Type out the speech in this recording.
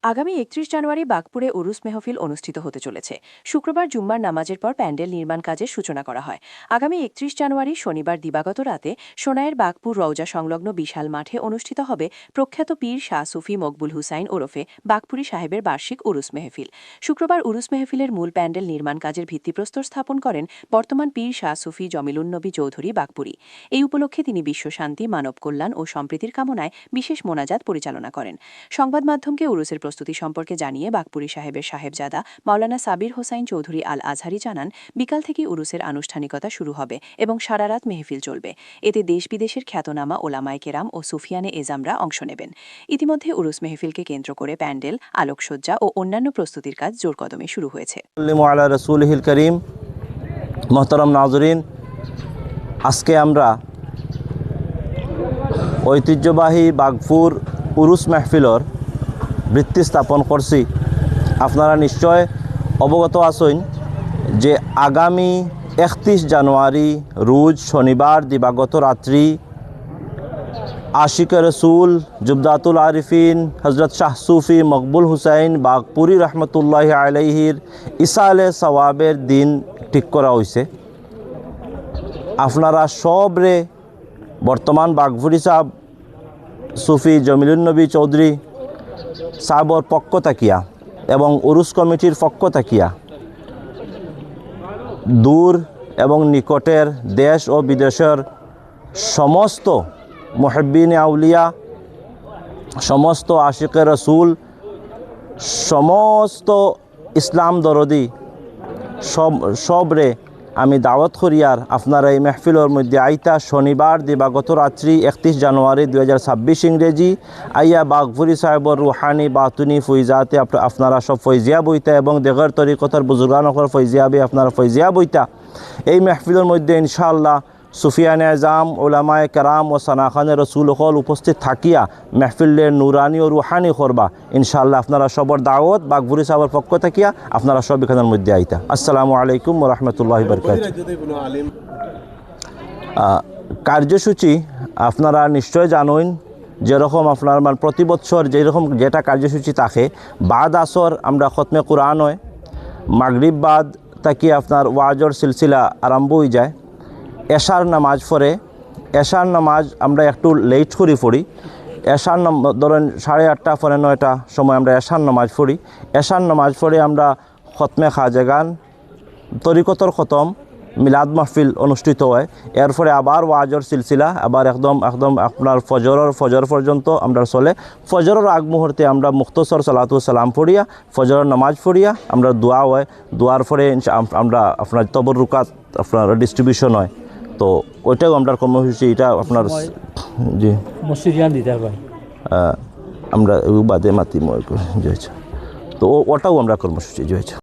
আগামী ৩১ জানুয়ারি বাগপুরে উরুস মেহফিল অনুষ্ঠিত হতে চলেছে। শুক্রবার জুম্মার নামাজের পর প্যান্ডেল নির্মাণ কাজের সূচনা করা হয়। আগামী ৩১ জানুয়ারি শনিবার দিবাগত রাতে সোনাইয়ের বাগপুর রওজা সংলগ্ন বিশাল মাঠে অনুষ্ঠিত হবে প্রখ্যাত পীর শাহ সুফি মকবুল হুসাইন ওরফে বাগপুরি সাহেবের বার্ষিক উরুস মেহফিল। শুক্রবার উরুস মেহফিলের মূল প্যান্ডেল নির্মাণ কাজের ভিত্তিপ্রস্তর স্থাপন করেন বর্তমান পীর শাহ সুফি জমিলুন্নবী চৌধুরী বাগপুরি। এই উপলক্ষে তিনি বিশ্বশান্তি, মানব কল্যাণ ও সম্প্রীতির কামনায় বিশেষ মোনাজাত পরিচালনা করেন। সংবাদ মাধ্যমকে উরুসের প্রস্তুতি সম্পর্কে জানিয়ে বাগপুরি সাহেবের সাহেবজাদা মাওলানা সাবির হোসাইন চৌধুরী আল আজহারি জানান, বিকাল থেকে উরুসের আনুষ্ঠানিকতা শুরু হবে এবং সারা রাত মেহফিল চলবে। এতে দেশ বিদেশের খ্যাতনামা ওলামায়ে কেরাম ও সুফিয়ানে এজামরা অংশ নেবেন। ইতিমধ্যে উরুস মেহফিলকে কেন্দ্র করে প্যান্ডেল, আলোকসজ্জা ও অন্যান্য প্রস্তুতির কাজ জোরকদমে শুরু হয়েছে। মোহতারাম নাজরিন, আজকে আমরা ঐতিহ্যবাহী বাগপুর উরুস মেহফিলর ভিত্তি স্থাপন করছি। আপনারা নিশ্চয় অবগত আছেন যে আগামী ৩১ জানুয়ারি রোজ শনিবার দিবাগত রাত্রি আশিক রসুল জুবদাতুল আরিফিন হজরত শাহ সুফি মকবুল হুসাইন বাগপুরি রহমতুল্লাহ আলাইহির ইসালে সওয়াবের দিন ঠিক করা হয়েছে। আপনারা সবরে বর্তমান বাগপুরি সাহেব সুফি জমিলুন্নবী চৌধুরী সাহেবর পক্ষ থাকিয়া এবং উরুস কমিটির পক্ষ থাকিয়া দূর এবং নিকটের দেশ ও বিদেশের সমস্ত মুহিব্বিন আউলিয়া, সমস্ত আশিকে রসুল, সমস্ত ইসলাম দরদি সবরে আমি দাওয়াত করিয়ার আপনারা এই মেহফিলের মধ্যে আইতা শনিবার দিবাগত রাত্রি ৩১ জানুয়ারি 2026 ইংরেজি আইয়া বাগপুরি সাহেবর রুহানি বাতুনি ফৈজাতে আপনারা সব ফৈজিয়া বইতা এবং দেগর তরিকতার বুজুর্গানকর ফৈজিয়াবে আপনারা ফৈজিয়া বইতা। এই মেহফিলের মধ্যে ইনশাআল্লাহ সুফিয়ানে আজাম, ওলামায়ে কেরাম ও সানাখানে রসুল হল উপস্থিত থাকিয়া মেহফিলের নুরানি ও রুহানি করবা। ইনশাআল্লাহ আপনারা সবর দাওয়াত বাগপুরি সাহেবের পক্ষ থাকিয়া আপনারা সব এখানের মধ্যে আইতা। আসসালামু আলাইকুম ওয়া রাহমাতুল্লাহি ওয়া বারাকাতুহু। কার্যসূচি আপনারা নিশ্চয় জানেন, যেরকম আপনার প্রতি বছর যেরকম যেটা কার্যসূচি থাকে, বাদ আসর আমরা খতমে কুরআন হয়, মাগরিব বাদ তাকি আপনার ওয়াজর সিলসিলা আরম্ভ হয়ে যায়। এশার নামাজ পড়ে, এশার নামাজ আমরা একটু লেট করে পড়ি। এশার ধরেন 8:30 পরে 9টা সময় আমরা এশার নামাজ পড়ি। এশার নামাজ পড়ে আমরা খতমে খাজেগান, তরিকতর খতম, মিলাদ মাহফিল অনুষ্ঠিত হয়। এরপরে আবার ওয়াজর সিলসিলা আবার একদম আপনার ফজর পর্যন্ত আমরা চলে। ফজরের আগ মুহূর্তে আমরা মুখতসর সালাতু সালাম পড়িয়া ফজরের নামাজ পড়িয়া আমরা দোয়া হয়। দোয়ার পরে আমরা আপনার তবরুকাত আপনার ডিস্ট্রিবিউশন হয়। তো ওইটাও আমরা কর্মসূচি, এটা আপনার জি আমরা বাদে মাতি তো ওটাও আমরা কর্মসূচি হয়েছে।